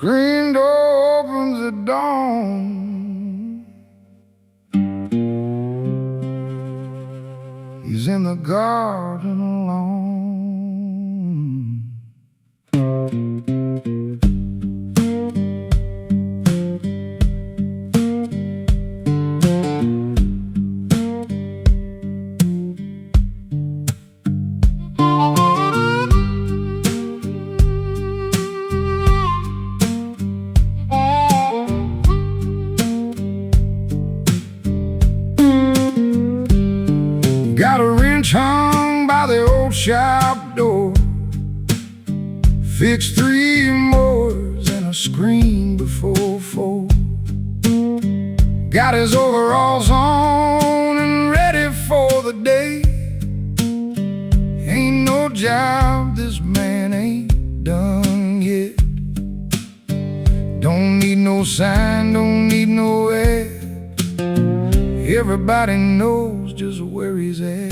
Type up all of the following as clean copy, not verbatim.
screen door opens at dawn. He's in the garden alone. Got a wrench hung by the old shop door, fixed 3 mowers and a screen before 4. Got his overalls on and ready for the day. Ain't no job this man ain't done yet. Don't need no sign, don't need no ad. Everybody knows just where he's at.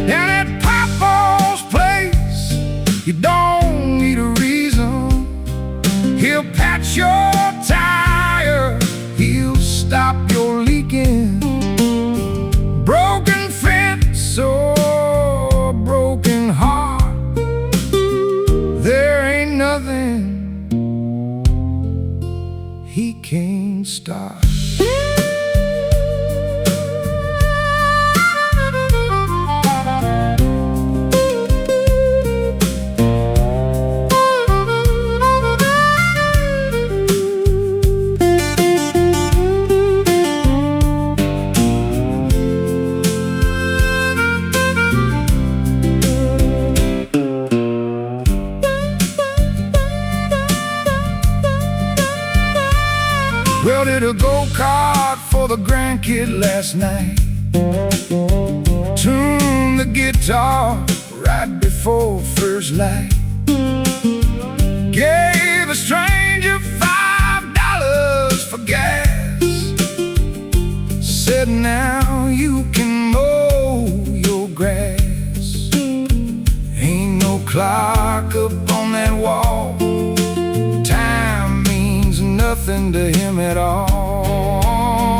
Down at Papa's place, you don't need a reason. He'll patch your tire, he'll stop your leaking. Broken fence or broken heart, there ain't nothing he can't start. Welded a go-kart for the grandkid last night. Tuned the guitar right before first light. Gave a stranger $5 for gas. Said now you can mow your grass. Ain't no clock up on that wall. Nothing to him at all.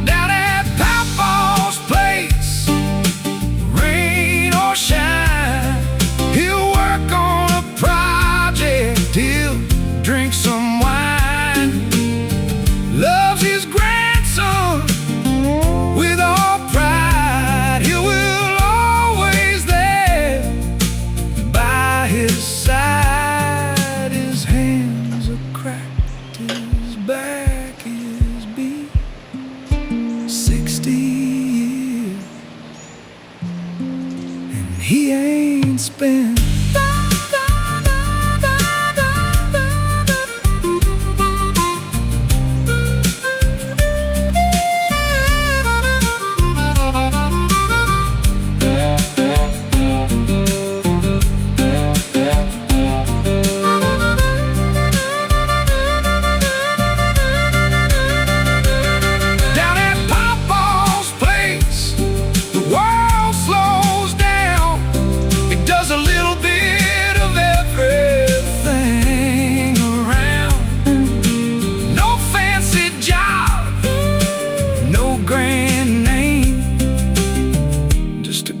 Down at Papa's place, rain or shine, he'll work on a project, he'll drink some wine. Loves his grandson with all pride. He will always there by his side. His hands are cracked, his back is beat. 60 years and he ain't spent.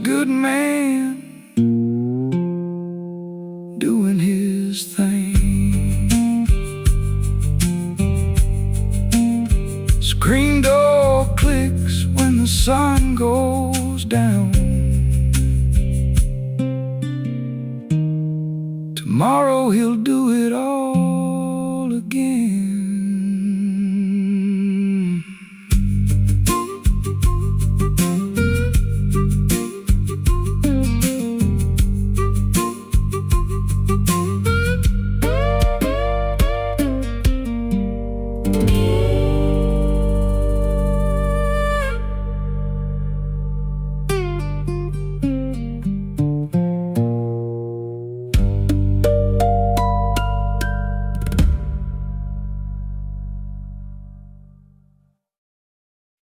Good man doing his thing. Screen door clicks when the sun goes